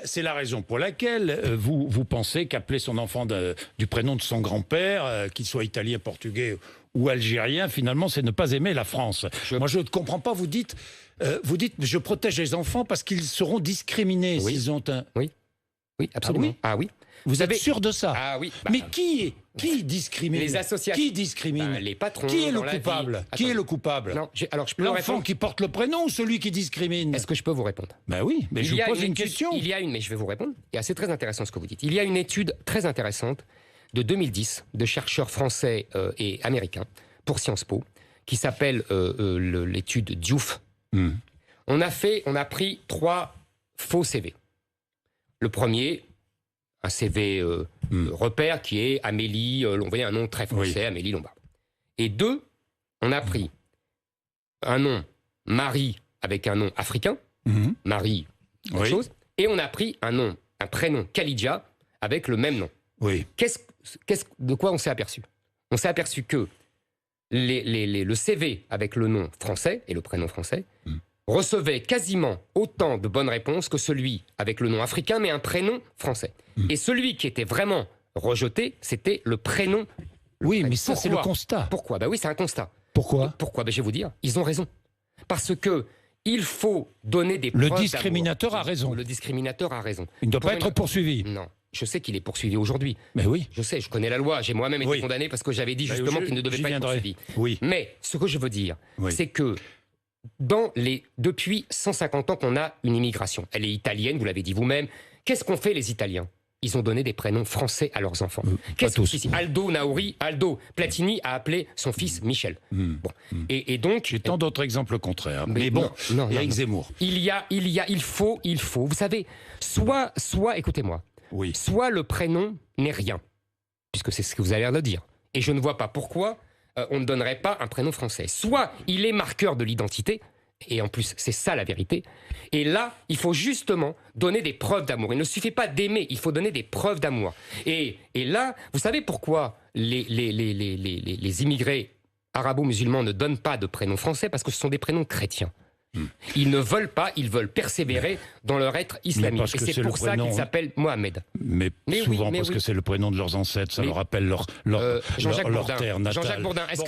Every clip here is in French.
C'est la raison pour laquelle vous pensez qu'appeler son enfant du prénom de son grand-père, qu'il soit italien, portugais ou algérien, finalement, c'est ne pas aimer la France. Moi, je ne comprends pas. Vous dites, je protège les enfants parce qu'ils seront discriminés s'ils ont un... Oui, absolument. Ah oui. Vous êtes sûr de ça? Ah oui. Mais qui discrimine? Les associations. Qui discrimine? Les patrons. Qui est le coupable? Qui est le coupable? Non, alors je peux l'enfant qui porte le prénom ou celui qui discrimine? Est-ce que je peux vous répondre? Ben oui, mais je vous pose une question. Mais je vais vous répondre. Et c'est très intéressant ce que vous dites. Il y a une étude très intéressante de 2010 de chercheurs français et américains pour Sciences Po qui s'appelle l'étude Diouf. On a pris 3 faux CV. Le premier, un CV repère qui est Amélie, on voyait un nom très français, Amélie Lombard. Et 2, on a pris un nom Marie avec un nom africain, Marie, autre chose, et on a pris un prénom Khalidja avec le même nom. Oui. De quoi on s'est aperçu? On s'est aperçu que le CV avec le nom français et le prénom français recevait quasiment autant de bonnes réponses que celui avec le nom africain, mais un prénom français. Et celui qui était vraiment rejeté, c'était le prénom. Mais ça, c'est le constat. Pourquoi? Oui, c'est un constat. Pourquoi? Je vais vous dire, ils ont raison. Parce que il faut donner des preuves. Le discriminateur a raison. Le discriminateur a raison. Il ne doit pas être poursuivi. Non. Je sais qu'il est poursuivi aujourd'hui. Mais oui. Je sais, je connais la loi. J'ai moi-même été condamné parce que j'avais dit justement qu'il ne devait pas être poursuivi. Oui. Mais ce que je veux dire, c'est que depuis 150 ans qu'on a une immigration, elle est italienne, vous l'avez dit vous-même. Qu'est-ce qu'ont fait les Italiens? Ils ont donné des prénoms français à leurs enfants. Aldo Nauri, Aldo Platini a appelé son fils Michel. Et donc... J'ai tant d'autres exemples contraires. Mais bon, Éric Zemmour. Il faut, vous savez, soit écoutez-moi, soit le prénom n'est rien, puisque c'est ce que vous avez l'air de dire. Et je ne vois pas pourquoi on ne donnerait pas un prénom français. Soit il est marqueur de l'identité, et en plus, c'est ça la vérité. Et là, il faut justement donner des preuves d'amour. Il ne suffit pas d'aimer, il faut donner des preuves d'amour. Et là, vous savez pourquoi les immigrés arabo-musulmans ne donnent pas de prénoms français? Parce que ce sont des prénoms chrétiens. Ils ne veulent pas, ils veulent persévérer dans leur être islamique. Et c'est pour ça qu'ils s'appellent Mohamed. Mais souvent parce que c'est le prénom de leurs ancêtres, ça leur rappelle leur terre natale. Jean-Jacques Bourdin, est-ce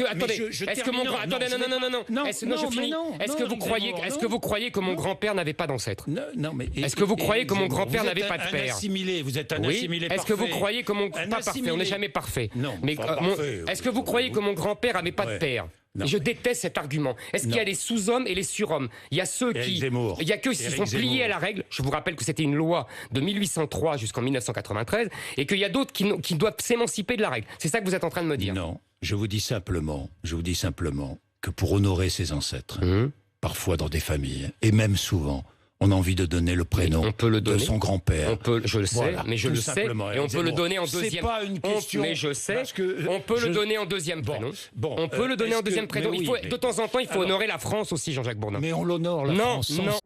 que mon grand... Attendez, non, je finis. Est-ce que vous croyez que mon grand-père n'avait pas d'ancêtre? Non, mais... Est-ce que vous croyez que mon grand-père n'avait pas de père? Vous êtes un assimilé parfait. Est-ce que vous croyez que mon... Pas parfait, on n'est jamais parfait. Non, mais est-ce que vous croyez que mon grand-père n'avait pas de père? Je déteste cet argument. Est-ce qu'il y a les sous-hommes et les surhommes? Il y a ceux qui... Il y a ceux qui sont pliés à la règle. Je vous rappelle que c'était une loi de 1803 jusqu'en 1993 et qu'il y a d'autres qui doivent s'émanciper de la règle. C'est ça que vous êtes en train de me dire? Non, je vous dis simplement que pour honorer ses ancêtres, parfois dans des familles, et même souvent, on a envie de donner le prénom de son grand-père. Je le sais, mais je le sais. Et on peut le donner en deuxième. C'est pas une question. Mais je sais. On peut le donner en deuxième prénom. On peut le donner en deuxième prénom. De temps en temps, il faut honorer la France aussi, Jean-Jacques Bourdin. Mais on l'honore, la France. Non.